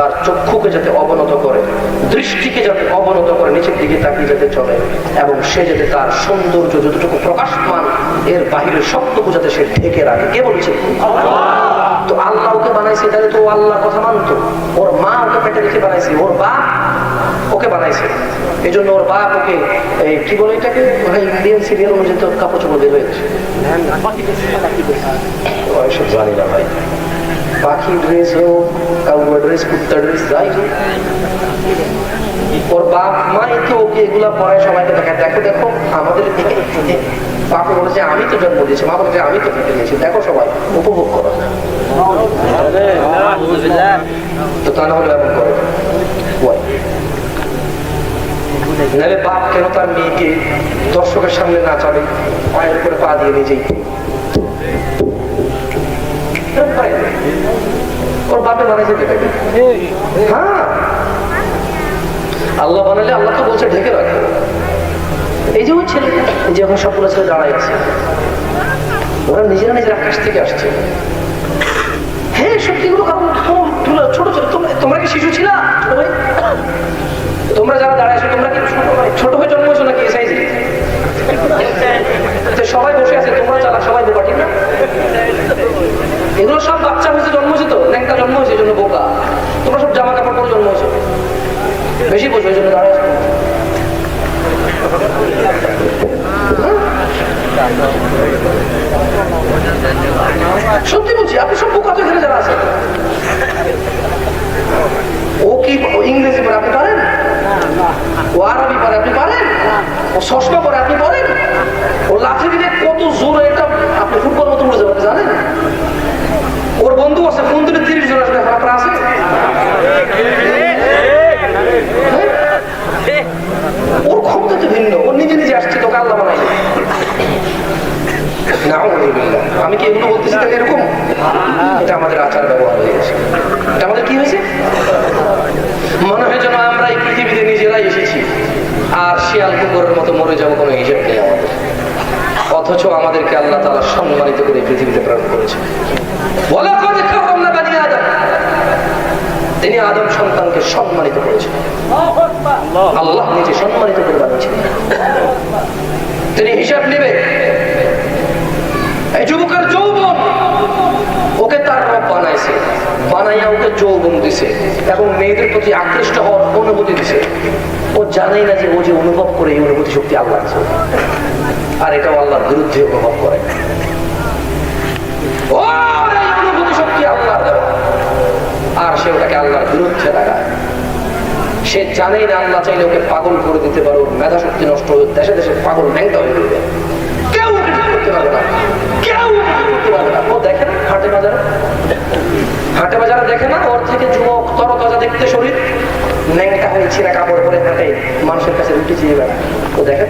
তার চক্ষুকে যাতে অবনত করে, দৃষ্টিকে যাতে অবনত করে, নিচের দিকে তাকিয়ে যাতে চলে, এবং সে যাতে তার সৌন্দর্য যতটুকু প্রকাশমান এর বাহিরের সবটুকু যাতে সে ঢেকে রাখে। কে বলছে? তো আল্লাহ ওকে বানাইছে, তাহলে তো আল্লাহর কথা মানতো। ওর মা ওকে পেটে রেখে বানাইছে, ওর বাপ ওকে বানাইছে, এই জন্য ওর বাপ ওকে কি বলে এটাকে, ইন্ডিয়ান সিরিয়াল অনুযায়ী তো কাপড় চোপড় বের হয়ে গেছে। জানি না ভাই, পাখি ড্রেস হোক, কাউয়া ড্রেস, কুত্তা ড্রেস, যাই হোক, ওর বাপ মাই তো ওকে এগুলা পড়ায় সবাইকে দেখায়, দেখো দেখো আমাদের বাপ বলেছে আমি তো জন্ম দিয়েছি, মা বলেছে আমি তো পেটে দিয়েছি, দেখো সবাই উপভোগ করো। তো তা না হলে এমন করো নাহলে বাপ কেন তার মেয়েকে দর্শকের সামনে না চলে, পায়ের উপরে পা দিয়ে নিজেই? ওর বাপে বানাইছে যেটাকে, হ্যাঁ আল্লাহ বানাইলে আল্লাহ তো বলছে ঢেকে রাখো। এই যে ওই ছেলে, যে এখন সবগুলো ছেলে দাঁড়াই আছে, ওরা নিজেরা নিজের আকাশ থেকে আসছে। হ্যাঁ সত্যিগুলো ছোট ছোট, তোমরা কি শিশু ছিলা? ছোট ভাই তোমরা যারা দাঁড়ায় আছো, তোমরা কি ছোট হয়ে জন্ম হয়েছো নাকি? সাইজে সবাই বসে আছে, তোমরা চালা, সবাই বোকা, ঠিক না? এগুলো সব বাচ্চা হয়েছে, জন্ম হয়েছে, তো ন্যাংটা জন্ম হয়েছে, এই জন্য বোকা। তোমরা সব জামা কাপড় পরে জন্ম হয়েছে, বেশি বোঝো, এই জন্য দাঁড়ায়। সত্যি বলছি, আপনি সব বোকা তো এখানে যারা আছেন। ও কি ইংরেজি পড়ে আপনি পারেন? ও আরবি পড়ে আপনি পারেন? ও চশমা পরে আপনি পারেন? ও লাঠি দিলে কত জোর, এটা আপনি ফুটবল মতো উড়ে যাবেন, জানেন? ওর বন্ধু আছে, ফোন দিলে 30 জন আসবে, আপনার আছে? ওর ক্ষমতা তো ভিন্ন, ও নিজে নিজে আসছে, তোকে আল্লাহ বানাই। আমি কি এগুলো বলতেছি তাহলে এরকম? এটা আমাদের আচার ব্যবহার হয়ে গেছে। এটা আমাদের কি হয়েছে? মনে হয় যেন আমরা এই পৃথিবীতে নিজেরাই এসেছি, আর শিয়াল কুকুরের মতো মরে যাবো, কোনো হিসেব নেই আমাদের। অথচ আমাদেরকে আল্লাহ তাআলা সম্মানিত করে পৃথিবীতে প্রেরণ করেছে। তিনি আদম সন্তানকে সম্মানিত করেছেন, আল্লাহ নিজে সম্মানিত করে বানিয়েছেন। তিনি হিসাব নেবে। এই যুবকের যৌবন ওকে তার রব বানাইছে, বানাইয়া ওকে যৌবন দিছে, এবং মেয়েদের প্রতি আকৃষ্ট হওয়ার অনুভূতি দিছে। ও জানেই না যে ও যে অনুভব করে, এই অনুভূতি শক্তি আল্লাহ আছে, আর এটাও আল্লাহর বিরুদ্ধে অনুভব করে। ও এই অনুভূতি শক্তি আল্লাহর দেওয়া, আর সে ওটাকে আল্লাহর বিরুদ্ধে লাগায়। সে জানেই না আল্লাহ চাইলে ওকে পাগল করে দিতে পারো, মেধা শক্তি নষ্ট হয়ে দেশে দেশে পাগল ন্যাংটা হয়ে যাবে, কেউ ওকে ঠিক করতে পারবে না, কেউ ওকে ঠিক করতে পারবে না। ও দেখে না হাটে বাজারে, হাটে বাজারে দেখে না ওর থেকে যুবক তরতাজা দেখতে শরীর, ন্যাংটা হয়ে ছিঁড়া কাপড় পরে হাঁটে, মানুষের কাছে রুটি চেয়ে বেড়ায়, ও দেখে?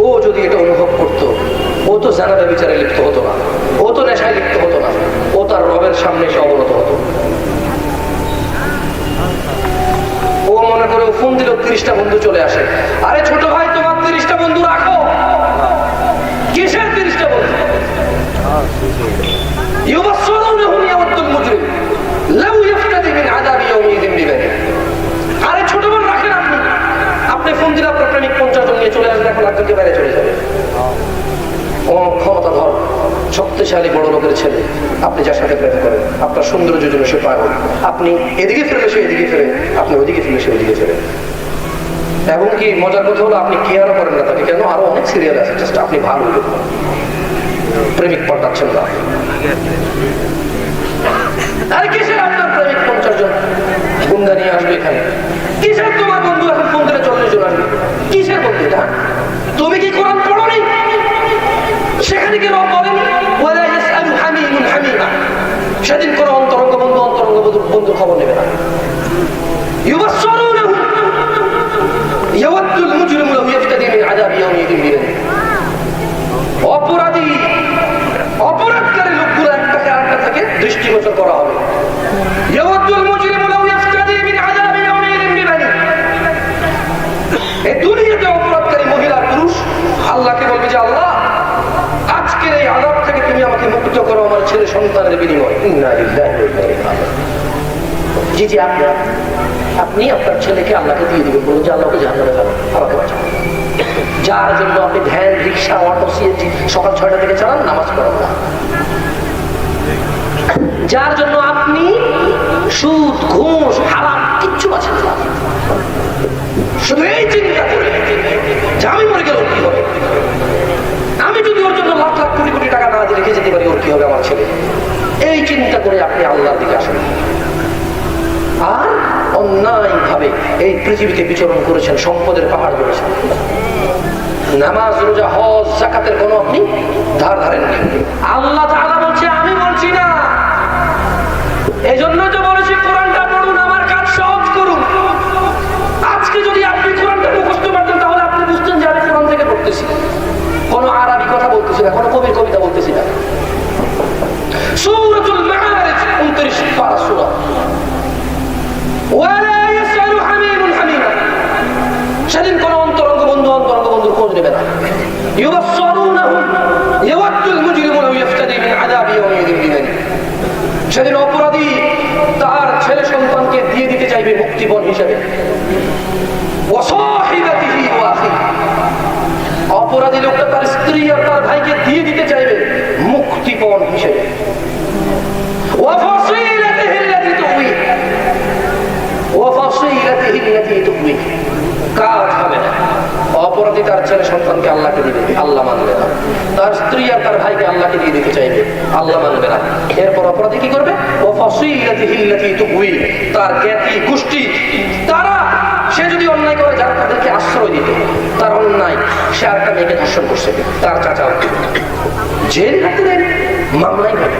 ও যদি এটা অনুভব করতো, ও তো জানাবে বিচারে লিপ্ত হতো না, ও তো নেশায় লিপ্ত হতো না, ও তার রবের সামনে এসে অবনত হতো। ও মনে করে ফোন দিল, 30টা বন্ধু চলে আসে। আরে ছোট ভাই, তোমার 30টা বন্ধু রাখো। কিসের 30টা বন্ধু? আরে ছোট বোন রাখেন আপনি, আপনি ফোন দিলে আপনার প্রেমিক 50 জন নিয়ে চলে আসবে, এখন একজনকে বাইরে চলে যাবে। ও ক্ষমতাধর শক্তিশালী বড় লোকের ছেলে, আপনি যার সাথে প্রেম করেন, আপনার সৌন্দর্যের জন্য সে পাগল, আপনি এদিকে ফেরলে সে এদিকে ফেরে, আপনি ওদিকে ফেরলে সে ওদিকে ফেরে। এবং কি মজার কথা হলো, আপনি কেয়ারও করেন না তাকে, কেন? আরো অনেক সিরিয়াল আছে, জাস্ট আপনি ভালো প্রেমিক পাল্টাচ্ছেন না। আরে কিসের আপনার প্রেমিক 50 জন গুন্ডা নিয়ে আসবে এখানে? কিসের তোমার বন্ধু এখন ফোন করে 40 জন আসবে? কিসের বন্ধু এটা? তুমি কি কোরআন পড়োনি? সেখানে কি রব বলেন ওয়ালা ইয়াসআলু হামিমুন হামিমা? সেদিন কোন অন্তরঙ্গ বন্ধু অন্তরঙ্গ বন্ধুর খবর নেবে না। ইউবাসসিরুনাহু ইয়াওয়াদ্দুল মুজরিমু লাউ ইফতাদি মিন আযাবি ইয়াউমিদিন বিবানি। অপরাধকারী লোকগুলো একটাকে আরেকটা থেকে দৃষ্টিগোচর করা হবে। ইয়াওয়াদ্দুল মুজরিমু লাউ ইফতাদি মিন আযাবি ইয়াউমিদিন বিবানি। এই দুনিয়াতে অপরাধকারী মহিলা পুরুষ আল্লাহকে বলবে যে আল্লাহ, আজকের এই আযাব থেকে তুমি আমাকে মুক্ত মুক্ত করো আমার ছেলে সন্তানের বিনিময়। জি জি, আপনি আপনার ছেলেকে আল্লাহকে দিয়ে দিবেন, বলুন যে আল্লাহকে জাহান্নামে ফেলো, আমাকে বাঁচাও। যার জন্য আপনি ভ্যান, রিক্সা, অটো, সিএনজি সকাল 6টা থেকে চালান, নামাজ পড়েন না, যার জন্য আপনি সুদ, ঘুষ, হারাম কিচ্ছু আছেন না, শুধু এই চিন্তা করে যে আমি মরে গেলে ওর কি হবে, আমি যদি ওর জন্য লাখ লাখ কোটি কোটি টাকা না দিয়ে রেখে যেতে পারি, ওর কি হবে আমার ছেলে, এই চিন্তা করে আপনি আল্লাহর দিকে আসেন। আর অন্যায় ভাবে এই পৃথিবীতে বিচরণ করেছেন, সম্পদের পাহাড় গড়েছেন, নামাজ, রোজা, হজ, যাকাতের কোনো আপনি ধার ধারেননি। আল্লাহ তাআলা বলছে আমি বলছি না, এই জন্য তো বলেছি কোরআনটা পড়ুন, আমার কাজ সহজ করুন। আজকে যদি আপনি কোরআনটা মুখস্থ করতেন তাহলে আপনি বুঝতেন যে আমি কোরআন থেকে পড়তেছি, কোনো আরবি কথা বলতেছি না, কোনো কবির কবিতা বলতেছি না। সূরাতুল মাআরিজ 29 পারা সূরা। ওয়ালা ইয়াসআলু হামীমুন হামীমা, সেদিন কোন অন্তরঙ্গ বন্ধুর খোঁজ নেবে না। ইউবাসসিরুনাহুম ইয়াওয়াদ্দুল মুজরিমু লাউ ইফতাদি মিন আযাবি ইয়াওমিযিন বিবানি, সেদিন অপরাধী তার ছেলে সন্তানকে দিয়ে দিতে চাইবে মুক্তিপণ হিসেবে। ওয়া সাহিবাতিহি ওয়া আখিহি, অপরাধী লোকটা তার স্ত্রী আর তার ভাইকে দিয়ে দিতে চাইবে মুক্তিপণ হিসেবে। ওয়া ফাসিলাতিহি আল্লাতী তুবি, ওয়া ফাসিলাতিহি আল্লাতী তুবি, কাজ হবে না। অপরাধী তার ছেলে সন্তানকে আল্লাহকে দিয়ে দিবে, আল্লাহ মানবে না। তার স্ত্রী আর তার ভাইকে আল্লাহকে দিয়ে দিতে চাইবে, আল্লাহ মানবে না। এরপর অপরাধী কি করবে? ও ফাসিলাতিহি আল্লাতী তুবি, তার জ্ঞাতি গোষ্ঠী, তারা, সে যদি অন্যায় করে যারা তাদেরকে আশ্রয় দিত, তার অন্যায়, সে আরেকটা মেয়েকে ধর্ষণ করছে, তার চাচা জেল হাতে মামলাই হবে,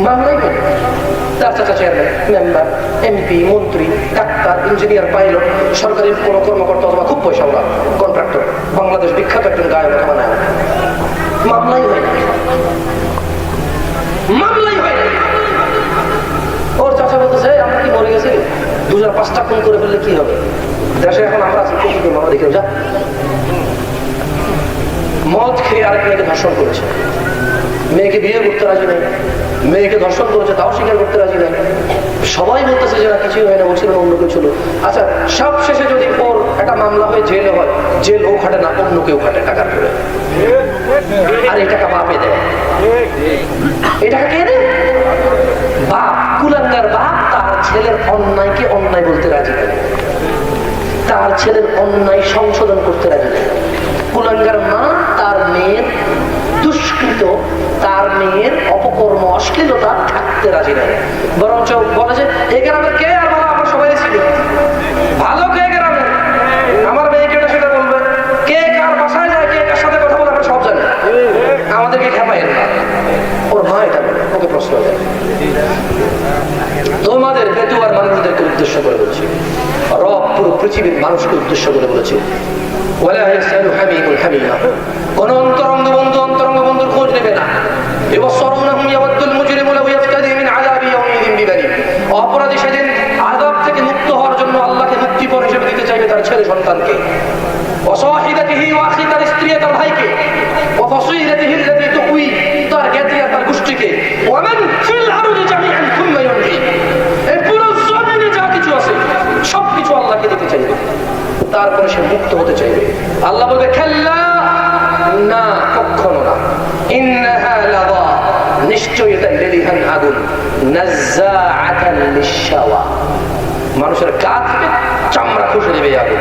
মামলাই হবে। তার চাচা চেয়ারম্যান, মেম্বার, এমপি, মন্ত্রী, ডাক্তার, ইঞ্জিনিয়ার, পাইলট, সরকারি কোনো কর্মকর্তা অথবা খুব পয়সাওয়ালা কন্ট্রাক্টর, বাংলাদেশ বিখ্যাত একজন গায়ক অথবা নায়ক, মামলাই হয় না, মামলাই হয় না। ওর চাচা বলতেছে আমরা কি মরে গেছি, 2005টা খুন করে ফেললে কি হবে, দেশে এখন আমরা আছি, মামা দেখে যা। মদ খেয়ে আরেক মেয়েকে ধর্ষণ করেছে, মেয়েকে বিয়ে করতে রাজি নাই, মেয়েকে ধর্ষণ করেছে তাও স্বীকার করতে রাজি নাই। সবাই বলতেছে যে না কিছুই হয় না, বলছিল অন্য কেউ ছিল। আচ্ছা, সব শেষে যদি ওর একটা মামলা হয়ে জেলে হয়, জেল ও খাটে না, অন্য কেউ খাটে টাকার করে, আর এই টাকা বাপে দেয়। এই টাকা কে দেয়? বাপ, কুলাঙ্গার বাপ তার ছেলের অন্যায়কে অন্যায় বলতে রাজি নেই, তার ছেলের অন্যায় সংশোধন করতে রাজি নেই। কুলাঙ্গার মা তার মেয়ের দুষ্কৃত, তার মেয়ের অপকর্ম, অশ্লীলতা থাকতে রাজি নেই, বরঞ্চ বলে যে এই গ্রামের কে আর ভালো, আমরা সবাই ছিল ভালো, কে গ্রামের আমার মেয়েকে সেটা বলবে, কে কার বাসায় যায়, কে কার সাথে কথা বলে আমরা সব জানি, আমাদেরকে খেপাইয়েন না। ওর মা এটা বলে, ওকে প্রশ্ন দেয়। তোমাদের বেতুয়ার মানুষদেরকে উদ্দেশ্য করে বলছি, রব পুরো পৃথিবীর মানুষকে উদ্দেশ্য করে বলেছে, ওয়ালা ইয়াসআলু হামীমুন হামীমা, কোন অন্তরঙ্গ বন্ধুর খোঁজ নেবে না। ইউবাসসিরুনাহুম ইয়াওয়াদ্দুল মুজরিমু লাউ ইফতাদি মিন আযাবি ইয়াওমিযিন বিবানি, অপরাধী সেদিন আযাব থেকে মুক্ত হওয়ার জন্য আল্লাহকে মুক্তিপণ হিসেবে দিতে চাইবে তার ছেলে সন্তানকে। ওয়া সাহিবাতিহি ওয়া আখি, তার স্ত্রী তার ভাইকে। ওয়া ফাসিলাতিহি আল্লাতী তুবি, তার জ্ঞাতি তার গোষ্ঠীকে। ওয়া মান ফিল আরদি জামিআন সুম্মা ইউনজি, এই পুরো জমিনে যা কিছু আছে সবকিছু আল্লাহকে দিতে চাইবে, তারপরে সে মুক্ত হতে চাইবে। আল্লাহ বলবে খাল্লা, না কখনো না, ইন্নাহা লাযা, নিশ্চয়ই এটা লেলিহান আগুন, নাজ্জাআতান লিশ-শাওয়া, মানুষের গা থেকে চামড়া খসে দেবে আগুন।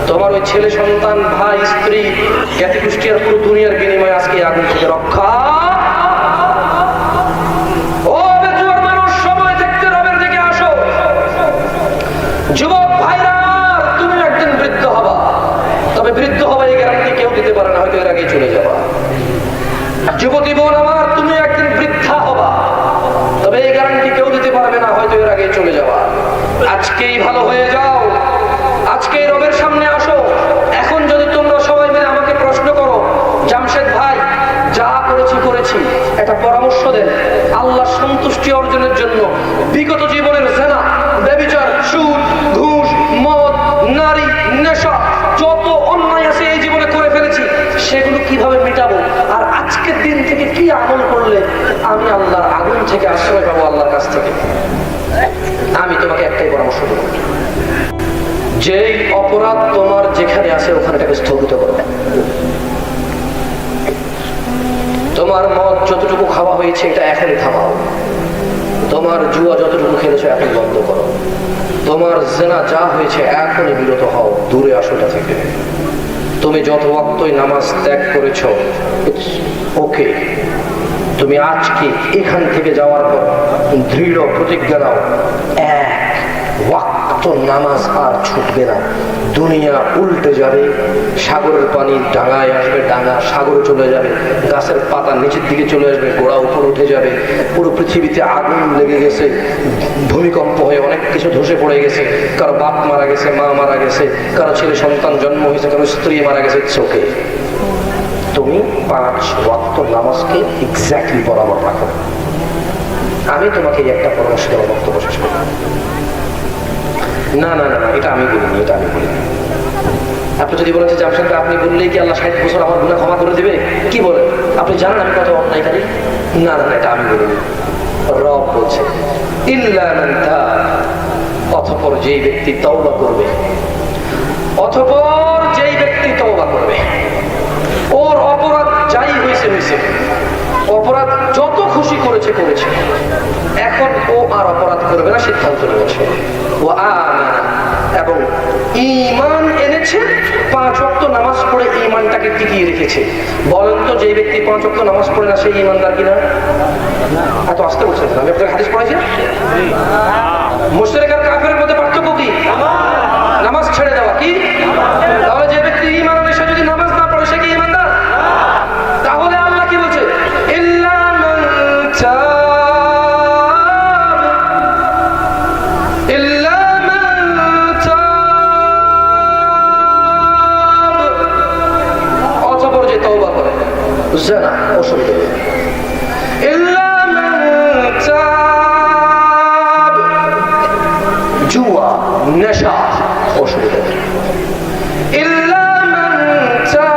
তোমার ওই ছেলে সন্তান, ভাই, স্ত্রী, জ্ঞাতি গোষ্ঠী আর পুরো দুনিয়ার বিনিময়ে আজকে আগুন থেকে রক্ষা। ও বেজুয়ার মানুষ, সময় থাকতে রবের দিকে আসো। যুবক ভাইরা, তুমি একদিন বৃদ্ধ হবা, তবে বৃদ্ধ হবা এই গ্যারান্টি কেউ দিতে পারে না, হয়তো এর আগেই চলে যাবা। যুবতী বোন আমার, তুমি একদিন বৃদ্ধা হবা, তবে এই গ্যারান্টি কেউ দিতে পারবে না, হয়তো এর আগেই চলে যাবা। আজকেই ভালো হয়ে যাও, আজকেই রবের সামনে আসো। এখন যদি তোমরা সবাই মিলে আমাকে প্রশ্ন করো, জামশেদ ভাই যা করেছি, একটা পরামর্শ দেন আল্লাহর সন্তুষ্টি অর্জনের জন্য। বিগত জীবনের জেনা, ব্যভিচার, সুদ, ঘুষ, মদ, নারী, নেশা, যত অন্যায় আছে এই জীবনে করে ফেলেছি, সেগুলো কিভাবে মেটাবো, আর আজকের দিন থেকে কি আমল করলে আল্লাহর কাছ থেকে। আমি তোমাকে একটাই পরামর্শ দেব, যেই অপরাধ তোমার যেখানে আছে ওখানে এটাকে স্থগিত করো। তোমার মদ যতটুকু খাওয়া হয়েছে এটা এখনই থামাও। তোমার জুয়া যতটুকু খেলেছো এখন বন্ধ করো। তোমার জেনা যা হয়েছে এখনই বিরত হও, দূরে আসো এটা থেকে। তুমি যত ওয়াক্তই নামাজ ত্যাগ করেছো, ওকে, তুমি আজকে এখান থেকে যাওয়ার পর দৃঢ় প্রতিজ্ঞা নাও, এক ওয়াক্ত নামাজ আর ছুটবে না। দুনিয়া উল্টে যাবে, সাগরের পানি ডাঙায় আসবে, ডাঙা সাগরে চলে যাবে, গাছের পাতা নিচের দিকে চলে আসবে, গোড়া উপর উঠে যাবে, পুরো পৃথিবীতে আগুন লেগে গেছে, ভূমিকম্প হয়ে অনেক কিছু ধসে পড়ে গেছে, কারো বাপ মারা গেছে, মা মারা গেছে, কারো ছেলে সন্তান জন্ম হয়েছে, কারো স্ত্রী মারা গেছে, চোখে তুমি 5 ওয়াক্ত নামাজকে এক্স্যাক্টলি বরাবর রাখো। আমি তোমাকে একটা পরামর্শ দেওয়ার বক্তব্য শেষ করি। না না না না, এটা আমি বলিনি, এটা আমি বলিনি। আপনি যদি বলেন যে জামশেদ আপনি বললেই কি আল্লাহ 60 বছর আমার গুনাহ ক্ষমা করে দিবে, কি বলেন? আপনি জানেন আমি কত অন্যায়কারী? না না না, এটা আমি বলিনি। রব বলছে ইল্লা মান তাব, অতঃপর যেই ব্যক্তি তওবা করবে, অতঃপর যেই ব্যক্তি তওবা করবে, ওর অপরাধ যাই হয়েছে হয়েছে, অপরাধ যত খুশি করেছে করেছে, এখন ও আর অপরাধ করবে না, সিদ্ধান্ত নিয়েছে। ও আমানা, এবং ঈমান এনেছে, 5 ওয়াক্ত নামাজ পড়ে ঈমানটাকে টিকিয়ে রেখেছে। বলেন তো, যে ব্যক্তি 5 ওয়াক্ত নামাজ পড়ে না সেই ঈমানদার কিনা? এত আসতে বলছেন, আমি আপনাকে হাদিস পড়াইছি। মুশরিক আর কাফেরের মধ্যে পার্থক্য কি? নামাজ ছেড়ে দেওয়া। কি? তাহলে যে ব্যক্তি ঈমান আনে সে যদি নামাজ না পড়ে সে কি ঈমানদার? তাহলে আল্লাহ কি বলছে? ইল্লা মান তাব, ইল্লা মান তাব, অতঃপর যে তওবা করে। জিনা অসুবিধা নেই। ইল্লা মান তাব, জুয়া নেশা অসুবিধা নেই। ইল্লা মান তাব,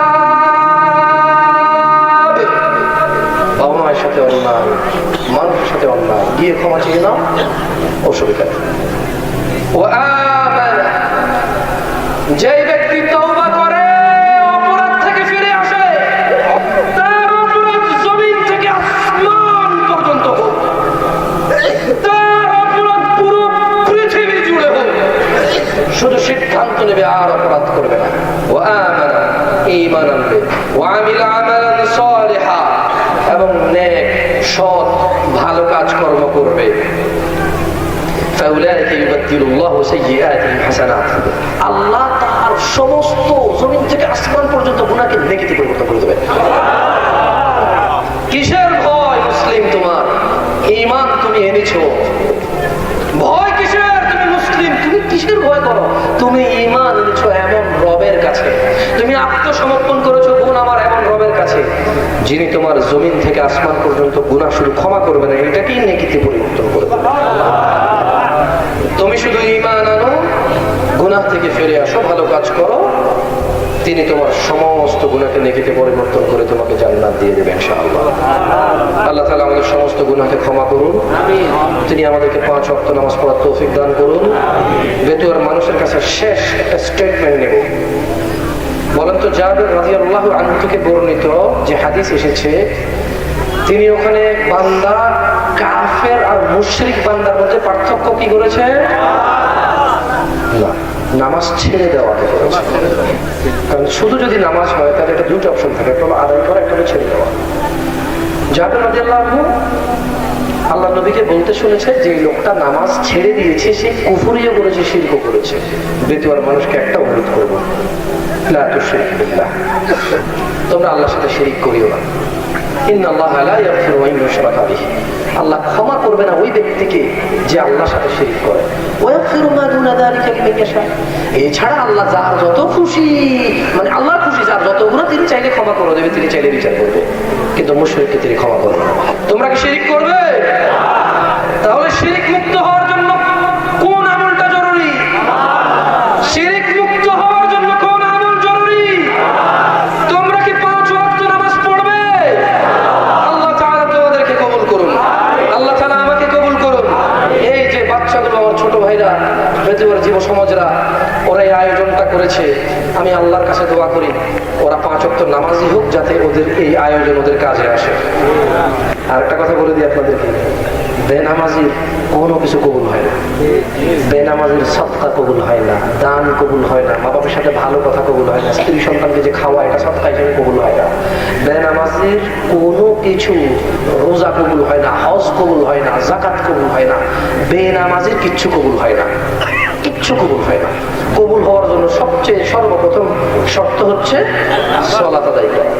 বাবা মায়ের সাথে অন্যায়, মানুষের সাথে অন্যায়, গিয়ে ক্ষমা চেয়ে নাও, অসুবিধা নেই। ও আমানা, যেই ব্যক্তি তওবা করে, অপরাধ থেকে ফিরে আসে, তার অপরাধ জমিন থেকে আসমান পর্যন্ত হোক, তার অপরাধ পুরো পৃথিবী জুড়ে হোক, শুধু সিদ্ধান্ত নেবে আর অপরাধ করবে না। ও আমানা, ঈমান আনবে, ও আমিলা আমালান সালিহা, এবং নেক সৎ ভালো কাজ কর্ম করবে। ফাউলাইকা ইউবাদদিলুল্লাহু সাইয়্যাতিহিম হাসানাত, আল্লাহ তার সমস্ত জমিন থেকে আসমান পর্যন্ত গুনাহকে নেকিতে পরিবর্তন করে দেবে। কিসের ভয় মুসলিম তোমার? ঈমান তুমি এনেছো, ভয় কিসের? তুমি মুসলিম, তুমি কিসের ভয় করো? তুমি ঈমান এনেছো এমন রবের কাছে, তুমি আত্মসমর্পণ করেছো বোন আমার এমন রবের কাছে, যিনি তোমার জমিন থেকে আসমান পর্যন্ত গুনাহ শুধু ক্ষমা করবে না, এটাকেই নেকিতে পরিবর্তন করে দেবে। তুমি শুধু ঈমান আনো, গুনাহ থেকে ফিরে আসো, ভালো কাজ করো, তিনি তোমার সমস্ত গুনাহকে নেকিতে পরিবর্তন করে তোমাকে জান্নাত দিয়ে দেবেন ইনশাআল্লাহ। আল্লাহ তাআলা আমাদের সমস্ত গুনাহকে ক্ষমা করুন, তিনি আমাদেরকে 5 ওয়াক্ত নামাজ পড়ার তৌফিক দান করুন। বেতুয়ার মানুষের কাছে শেষ একটা স্টেটমেন্ট নেব। বলেন তো, জাবের রাদিয়াল্লাহু আনহু থেকে বর্ণিত যে হাদিস এসেছে, তিনি ওখানে বান্দা কাফের আর মুশরিক বান্দার মধ্যে পার্থক্য কি করেছে? না, নামাজ ছেড়ে দেওয়াতে করেছে। কারণ শুধু যদি নামাজ হয় তাহলে এটা দুটো অপশন থাকে, একটা হলো আদায় করা, একটা হলো ছেড়ে দেওয়া। জাবের রাদিয়াল্লাহু আনহু আল্লাহ নবীকে বলতে শুনেছে যে লোকটা নামাজ ছেড়ে দিয়েছে, সে কুফরিও করেছে, শিরকও করেছে। বেতুয়ার মানুষকে একটা অনুরোধ করবো, লা তুশরিক বিল্লাহ, তোমরা আল্লাহর সাথে শিরিক করিও না। ইন্নাল্লাহা লা ইয়াগফিরু আন ইউশরাকা বিহি, আল্লাহ ক্ষমা করবে না ওই ব্যক্তিকে যে আল্লাহর সাথে শিরিক করে। ওয়া ইয়াগফিরু মা দুনা যালিকা লিমান ইয়াশা, এছাড়া আল্লাহ যার যত খুশি, মানে আল্লাহর খুশি যার যত গুনাহ তিনি চাইলে ক্ষমা করে দেবে, তিনি চাইলে বিচার করবে, কিন্তু মুশরিককে তিনি ক্ষমা করবে না। তোমরা কি শিরিক করবে? তাহলে শিরিক মুক্ত হওয়ার জন্য কোন আমলটা জরুরি? শিরিক মুক্ত হওয়ার জন্য কোন আমল জরুরি? তোমরা কি 5 ওয়াক্ত নামাজ পড়বে? আল্লাহ তাআলা তোমাদেরকে কবুল করুন, আল্লাহ তাআলা আমাকে কবুল যুব সমাজরা ওরা এই আয়োজনটা করেছে, আমি আল্লাহর কাছে দোয়া করি ওরা 5 ওয়াক্ত নামাজি হোক, যাতে ওদের এই আয়োজন ওদের কাজে আসে। আর একটা কথা বলে দিই আপনাদেরকে, বেনামাজির কোনো কিছু কবুল হয় না, বেনামাজির সদকা কবুল হয় না, দান কবুল হয় না, মা বাবার সাথে ভালো কথা কবুল হয় না, স্ত্রী সন্তানকে যে খাওয়া এটা সদকা হিসেবে কবুল হয় না, বেনামাজির কোনো কিছু, রোজা কবুল হয় না, হজ কবুল হয় না, যাকাত কবুল হয় না, বেনামাজির কিচ্ছু কবুল হয় না, কিচ্ছু কবুল হয় না। কবুল হওয়ার জন্য সবচেয়ে সর্বপ্রথম শর্ত হচ্ছে সালাত আদায় করা।